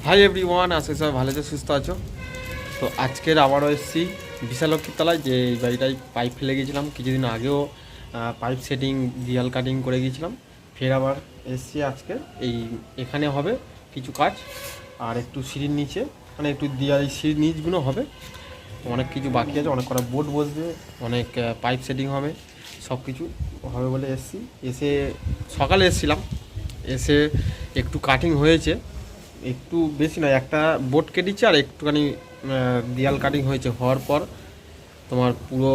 Hi everyone, আজকে সবাই ভালো আছো, সুস্থ আছো। তো আজকের আবারও এসেছি বিশালক্ষীর তলায়, যে এই বাড়িটায় পাইপ ফেলে গিয়েছিলাম কিছুদিন আগেও। পাইপ সেটিং, দিয়াল কাটিং করে গিয়েছিলাম। ফের আবার এসেছি আজকে। এখানে হবে কিছু কাজ, আর একটু সিঁড়ির নিচে, মানে একটু দিয়াল সিঁড়ির নিচগুলো হবে। অনেক কিছু বাকি আছে, অনেক কটা বোর্ড বসবে, অনেক পাইপ সেটিং হবে, সব কিছু হবে বলে এসেছি। এসে সকালে এসেছিলাম, এসে একটু কাটিং হয়েছে, একটু বেশি নয়, একটা বোর্ড কেটেছে আর একটুখানি দেয়াল কাটিং হয়েছে। হওয়ার পর তোমার পুরো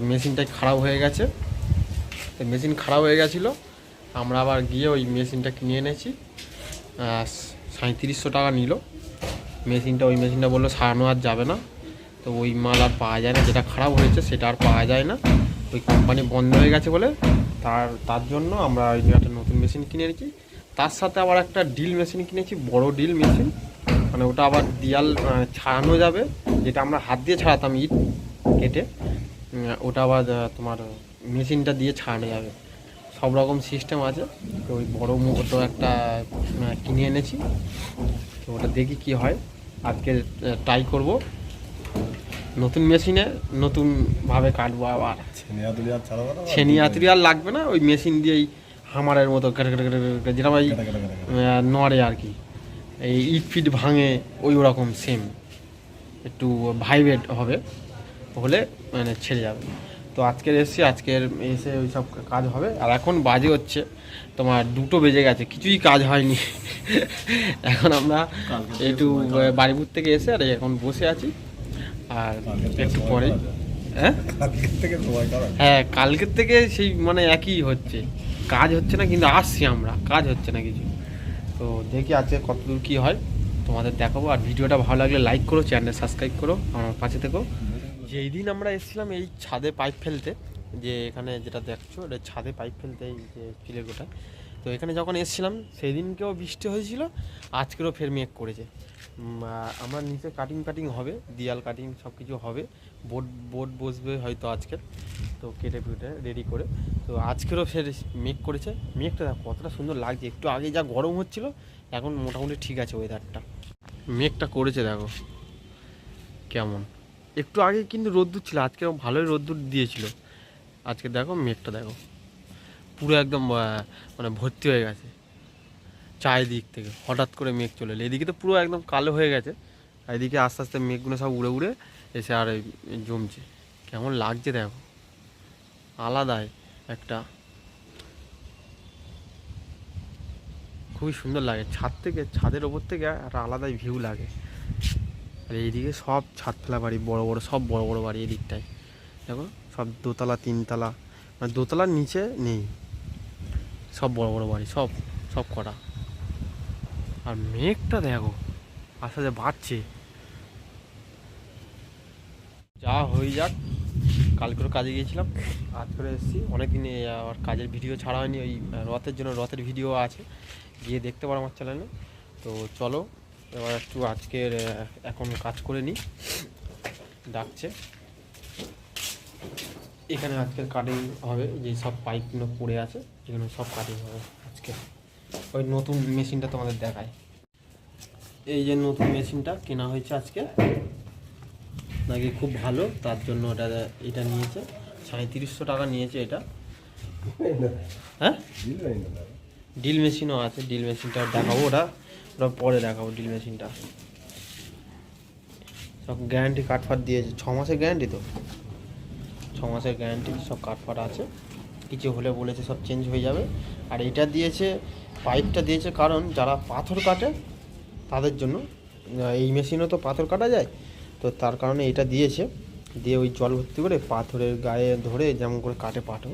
মেশিনটাই খারাপ হয়ে গেছে। তো মেশিন খারাপ হয়ে গেছিলো, আমরা আবার গিয়ে ওই মেশিনটা কিনে এনেছি। 3700 টাকা নিল মেশিনটা। ওই মেশিনটা বললো সারানো আর যাবে না, তো ওই মাল আর পাওয়া যায় না, যেটা খারাপ হয়েছে সেটা আর পাওয়া যায় না। ওই কোম্পানি বন্ধ হয়ে গেছে বলে তার জন্য আমরা ওই একটা নতুন মেশিন কিনে এনেছি। তার সাথে আবার একটা ড্রিল মেশিন কিনেছি, বড় ড্রিল মেশিন, মানে ওটা আবার দিয়াল ছাড়ানো যাবে, যেটা আমরা হাত দিয়ে ছাড়াতাম ইট কেটে, ওটা আবার তোমার মেশিনটা দিয়ে ছাড়ানো যাবে। সব রকম সিস্টেম আছে। তো ওই বড়ো ওটা একটা কিনে এনেছি। তো ওটা দেখি কি হয়, আজকে ট্রাই করব। নতুন মেশিনে নতুনভাবে কাটবো। আবার ছেনি হাতুড়ি আর লাগবে না, ওই মেশিন দিয়েই হামারের মতো যেটা ওই নড়ে আর কি, এই ইট ফিট ভাঙে ওই রকম সেম, একটু ভাইব্রেট হবে, হলে মানে ছেড়ে যাবে। তো আজকের এসে ওই সব কাজ হবে। আর এখন বাজে হচ্ছে তোমার 2টো বেজে গেছে, কিছুই কাজ হয়নি। এখন আমরা একটু বাড়িপুর থেকে এসে আর এখন বসে আছি। আর একটু পরে হ্যাঁ, কালকের থেকে সেই মানে একই হচ্ছে, কাজ হচ্ছে না, কিন্তু আসছি আমরা, কাজ হচ্ছে না কিছু। তো দেখি আজকে কতদূর কী হয় তোমাদের দেখাবো। আর ভিডিওটা ভালো লাগলে লাইক করো, চ্যানেল সাবস্ক্রাইব করো, আমার পাশে থেকো। যেই দিন আমরা এসেছিলাম এই ছাদে পাইপ ফেলতে, যে এখানে যেটা দেখছো এটা ছাদে পাইপ ফেলতে, এই যে চিলের গোটা, তো এখানে যখন এসেছিলাম সেই দিনকেও বৃষ্টি হয়েছিল, আজকেরও ফের মেঘ করেছে। আমার নিচে কাটিং হবে, দিয়াল কাটিং সব কিছু হবে, বোর্ড বসবে হয়তো আজকে, তো কেটে রেডি করে। তো আজকেরও ফের মেঘ করেছে। মেঘটা দেখো কতটা সুন্দর লাগছে, একটু আগে যা গরম হচ্ছিল এখন মোটামুটি ঠিক আছে ওয়েদারটা। মেঘটা করেছে দেখো কেমন, একটু আগে কিন্তু রোদ্দুর ছিল, আজকে ভালোই রোদ্দুর দিয়েছিল। আজকে দেখো মেঘটা দেখো পুরো একদম মানে ভর্তি হয়ে গেছে চারিদিক থেকে, হঠাৎ করে মেঘ চলে এলো। এদিকে তো পুরো একদম কালো হয়ে গেছে, আর এদিকে আস্তে আস্তে মেঘগুলো সব উড়ে উড়ে এসে আর জমছে। কেমন লাগছে দেখো, আলাদাই একটা, খুবই সুন্দর লাগে। ছাদের ওপর থেকে একটা আলাদাই ভিউ লাগে। আর এইদিকে সব ছাদ ফেলা বাড়ি, বড় বড় সব বড় বড় বাড়ি এদিকটায় দেখো, সব দোতলা তিনতলা, মানে দোতলার নিচে নেই, সব বড় বড় বাড়ি, সব সব কটা। আর মেঘটা দেখো আস্তে আস্তে বাড়ছে। যা হয়ে যাক, কালকেও কাজে গিয়েছিলাম, আজ করে এসেছি। অনেকদিন আমার কাজের ভিডিও ছাড়া হয়নি, ওই রথের জন্য রথের ভিডিও আছে, গিয়ে দেখতে পারো আমার চ্যানেলে। তো চলো এবার একটু আজকের এখন কাজ করে নিই, ডাকছে। এখানে আজকের কাটিং হবে, যে সব পাইপগুলো পড়ে আছে এগুলো সব কাটিং হবে আজকে। ওই নতুন মেশিনটা তোমাদের দেখায়, এই যে নতুন মেশিনটা কেনা হয়েছে আজকে, নাকি খুব ভালো, তার জন্য এটা নিয়েছে 3700 টাকা নিয়েছে এটা। হ্যাঁ, ড্রিল মেশিনও আছে, ড্রিল মেশিনটা দেখাবো, ওটা পরে দেখাবো। ড্রিল মেশিনটা সব গ্যারান্টি কাটফাট দিয়েছে, 6 মাসের গ্যারান্টি, তো 6 মাসের গ্যারান্টি, সব কাটফাট আছে, কিছু হলে বলেছে সব চেঞ্জ হয়ে যাবে। আর এটা দিয়েছে, পাইপটা দিয়েছে কারণ যারা পাথর কাটে তাদের জন্য, এই মেশিনও তো পাথর কাটা যায়, তো তার কারণে এটা দিয়েছে। দিয়ে ওই জল ভর্তি করে পাথরের গায়ে ধরে যেমন করে কাটে পাথর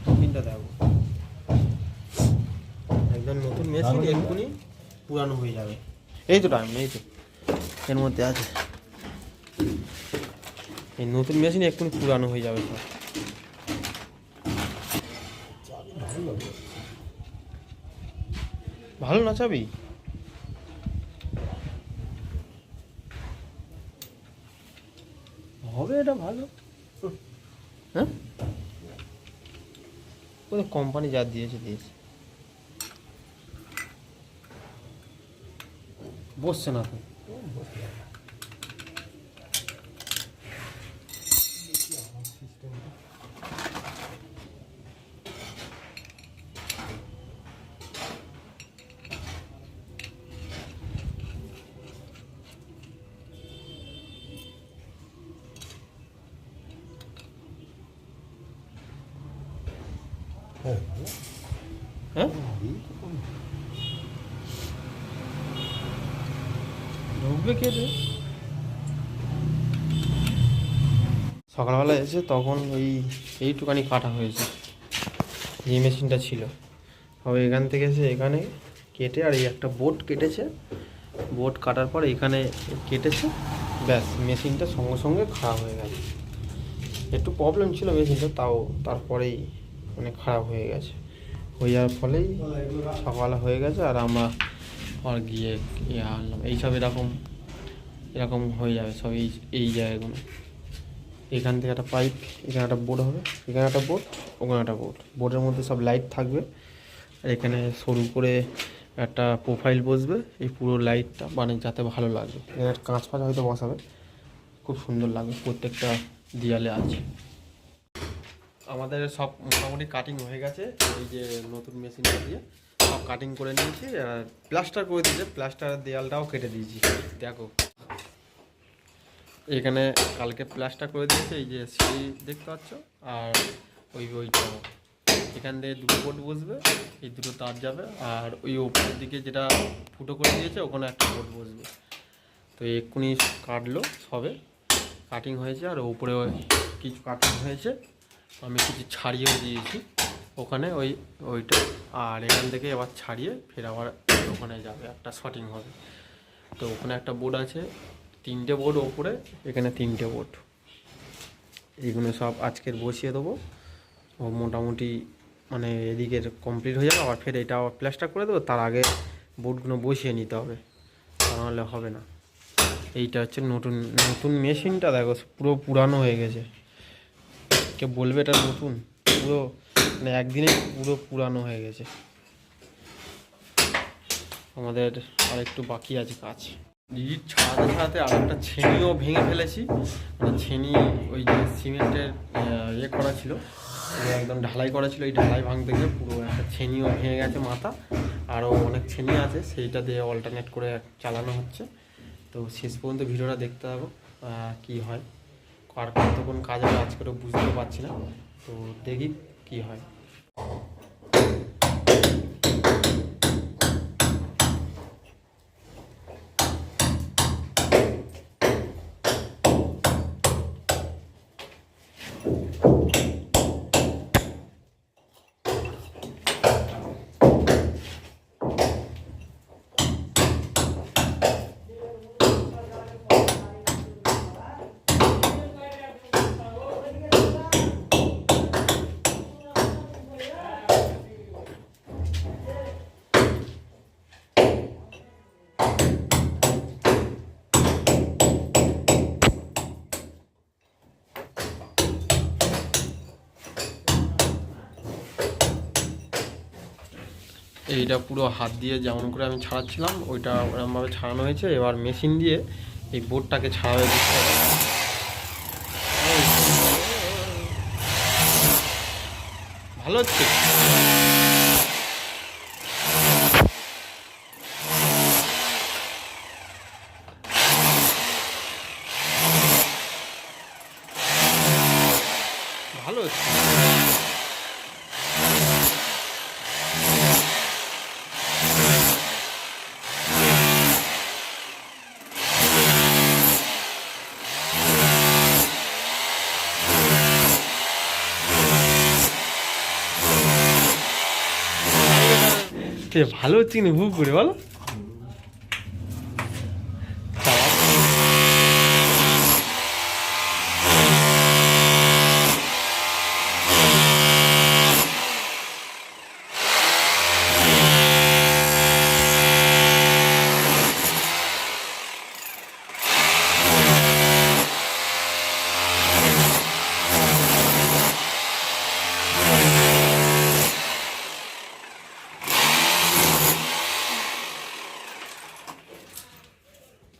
মেশিনটা দেখো একদম নতুন মেশিন, এক্ষুনি পুরানো হয়ে যাবে। এই তো টাইম নেই, তো এর মধ্যে আছে, এই নতুন মেশিন এক্ষুনি পুরানো হয়ে যাবে সব। ভালো না চাবি, হবে এটা ভালো। হ্যাঁ, ওই কোম্পানি যা দিয়েছে। বসছে না তো। হ্যাঁ ঢুকবে কে রে? সকালবেলা এসে তখন এইটুকানি কাটা হয়েছে, যে মেশিনটা ছিল। তবে এখান থেকে এসে এখানে কেটে, আর এই একটা বোর্ড কেটেছে, বোর্ড কাটার পর এখানে কেটেছে, ব্যাস মেশিনটা সঙ্গে সঙ্গে খারাপ হয়ে গেছে। একটু প্রবলেম ছিল মেশিনটা, তাও তারপরেই মানে খারাপ হয়ে গেছে। হয়ে যাওয়ার ফলেই সকালবেলা হয়ে গেছে। আর আমরা আর গিয়ে আনলাম এইসব এরকম হয়ে যাবে সব এই জায়গাগুলো। এখান থেকে একটা পাইপ, এখানে একটা বোর্ড হবে, এখানে একটা বোর্ড, ওখানে একটা বোর্ড, বোর্ডের মধ্যে সব লাইট থাকবে। আর এখানে সরু করে একটা প্রোফাইল বসবে, এই পুরো লাইটটা মানে যাতে ভালো লাগবে। এখানে একটা কাঁচ ফাঁচ হয়তো বসাবে, খুব সুন্দর লাগবে, প্রত্যেকটা দেয়ালে আছে। আমাদের সব মোটামুটি কাটিং হয়ে গেছে, এই যে নতুন মেশিনটা দিয়ে সব কাটিং করে নিয়েছি, আর প্লাস্টার করে দিয়েছে, প্লাস্টারের দেয়ালটাও কেটে দিয়েছি। দেখো এখানে কালকে প্লাস্টার করে দিয়েছে, এই যে সিঁড়ি দেখতে পাচ্ছ, আর ওইটা এখান থেকে দুটো বোর্ড বসবে, এই দুটো তার যাবে, আর ওই ওপরের দিকে যেটা ফুটো করে দিয়েছে ওখানে একটা বোর্ড বসবে। তো এক্ষুনি কাটলো, সবে কাটিং হয়েছে, আর ওপরে কিছু কাটিং হয়েছে, আমি কিছু ছাড়িয়েও দিয়েছি ওখানে ওইটা। আর এখান থেকে এবার ছাড়িয়ে ফের আবার ওখানে যাবে, একটা শটিং হবে। তো ওখানে একটা বোর্ড আছে, 3টে বোর্ড ওপরে, এখানে 3টে বোর্ড। এইগুলো সব আজকের বসিয়ে দেবো। ও মোটামুটি মানে এদিকের কমপ্লিট হয়ে যাবে, আবার ফের এটা আবার প্লাস্টার করে দেবো। তার আগে বোর্ডগুলো বসিয়ে নিতে হবে, তা নাহলে হবে না। এইটা হচ্ছে নতুন মেশিনটা, দেখো পুরো পুরানো হয়ে গেছে। কে বলবে এটা নতুন? পুরো মানে একদিনে পুরো পুরানো হয়ে গেছে। আমাদের আর একটু বাকি আছে কাজ। ইট ছাড়াতে আর একটা ছেনিও ভেঙে ফেলেছি। মানে ছেনি ওই যে সিমেন্টের করা ছিল, একদম ঢালাই করা ছিল, এই ঢালাই ভাঙতে গিয়ে পুরো একটা ছেনিও ভেঙে গেছে মাথা। আরও অনেক ছেনি আছে, সেইটা দিয়ে অল্টারনেট করে চালানো হচ্ছে। তো শেষ পর্যন্ত ভিডিওটা দেখতে হবে কি হয়, আর কতক্ষণ কাজ হবে আজকেও বুঝতে পারছি না। তো দেখি কি হয়। এইটা পুরো হাত দিয়ে যেমন করে আমি ছাড়াচ্ছিলাম, ওইটা ওরকমভাবে ছাড়ানো হয়েছে। এবার মেশিন দিয়ে এই বোর্ডটাকে ছাড়াবে দিতে হবে। ভালো হচ্ছে। ভালো হচ্ছে। ভালো হচ্ছে কিনা ভুল করে বলো।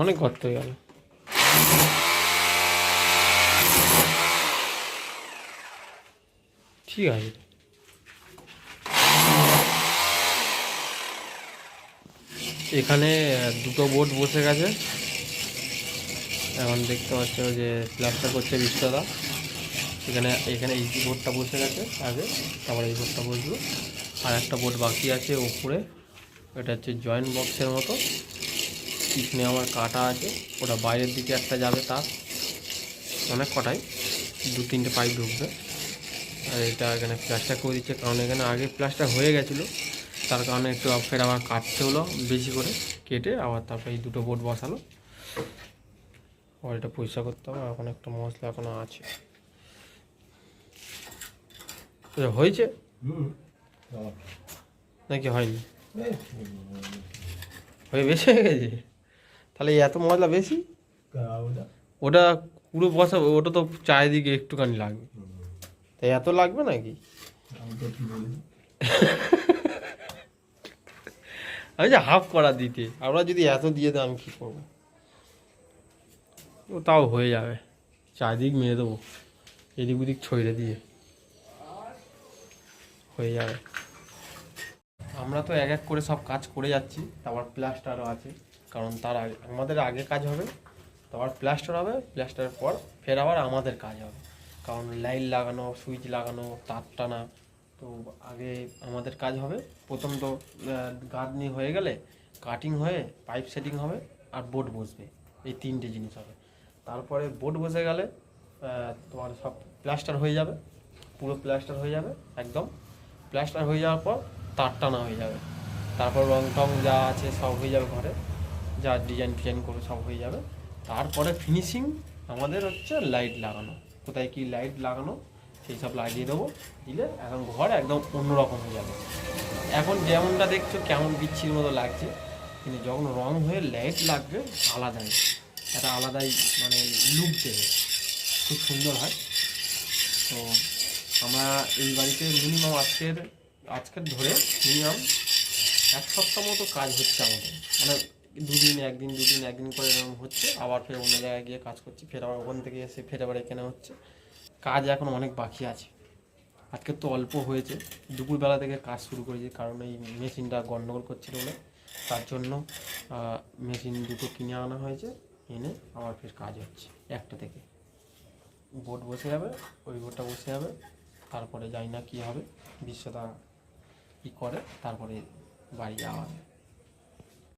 অনেক গর্ত হয়ে গেল। ঠিক আছে, এখানে দুটো বোট বসে গেছে। এখন দেখতে পাচ্ছ যে প্লাস্টার করছে বিশ্বদা। এখানে এখানে এই বোটটা বসে গেছে আগে, তারপরে এই বোটটা বসলো। আর একটা বোট বাকি আছে উপরে, এটা হচ্ছে জয়েন্ট বক্সের মতো। পিছনে আমার কাটা আছে, ওটা বাইরের দিকে একটা যাবে, তার অনেক কটাই 2-3টে পাইপ ঢুকবে। আর এটা এখানে প্লাস্টার করে দিচ্ছে, কারণ এখানে আগে প্লাস্টার হয়ে গেছিলো, তার কারণে একটু ফের আবার কাটতে হলো বেশি করে কেটে, আবার তারপরে এই দুটো বোট বসালো। আর এটা পরিষ্কার করতে হবে, এখন একটা মশলা এখনো আছে। হয়েছে নাকি হয়নি? হয়ে বেশি হয়ে গেছে, তাহলে এত মশলা বেশি? ওটা পুরো বসাবো, ওটা তো চারিদিকে একটুখানি লাগবে, তাই এত লাগবে নাকি? আমি যে হাফ করা দিতে, আমরা যদি এত দিয়ে দেয় আমি কী করবো? ও তাও হয়ে যাবে, চারিদিক মেরে দেবো, এদিক ওদিক ছড়িয়ে দিয়ে হয়ে যাবে। আমরা তো এক এক করে সব কাজ করে যাচ্ছি, তারপর প্লাস্টারও আছে, কারণ তার আগে আমাদের আগে কাজ হবে, তারপর প্লাস্টার হবে, প্লাস্টারের পর ফের আবার আমাদের কাজ হবে, কারণ লাইট লাগানো, সুইচ লাগানো, তার টানা। তো আগে আমাদের কাজ হবে। প্রথম তো গাঁথনি হয়ে গেলে কাটিং হয়ে পাইপ সেটিং হবে আর বোর্ড বসবে, এই 3টে জিনিস হবে। তারপরে বোর্ড বসে গেলে তোমার সব প্লাস্টার হয়ে যাবে, পুরো প্লাস্টার হয়ে যাবে একদম। প্লাস্টার হয়ে যাওয়ার পর তার টানা হয়ে যাবে, তারপর রং টং যা আছে সব হয়ে যাবে, ঘরে যা ডিজাইন ফিজাইন করে সব হয়ে যাবে। তারপরে ফিনিশিং আমাদের হচ্ছে লাইট লাগানো, কোথায় কি লাইট লাগানো সেই সব লাগিয়ে দেবো, দিলে এখন ঘর একদম অন্যরকম হয়ে যাবে। এখন যেমনটা দেখছো কেমন বিচ্ছির মতো লাগছে, কিন্তু যখন রং হয়ে লাইট লাগবে আলাদাই, একটা আলাদাই মানে লুক দেবে, খুব সুন্দর হয়। তো আমরা এই বাড়িতে মিনিমাম আজকের ধরে মিনিমাম 1 সপ্তাহ মতো কাজ হচ্ছে আমাদের, মানে একদিন করে এরকম হচ্ছে, আবার ফের অন্য জায়গায় গিয়ে কাজ করছি, ফের আবার ওখান থেকে এসে ফের আবার এখানে হচ্ছে। কাজ এখন অনেক বাকি আছে, আজকে তো অল্প হয়েছে, দুপুরবেলা থেকে কাজ শুরু করেছি, কারণ এই মেশিনটা গন্ডগোল করছিল বলে, তার জন্য মেশিন দুটো কিনে আনা হয়েছে, এনে আবার ফের কাজ হচ্ছে। একটা থেকে বোর্ড বসে যাবে, ওই বোর্ডটা বসে যাবে, তারপরে জানি না কী হবে, বিশ্বদা কী করে, তারপরে বাড়ি যাওয়া হবে।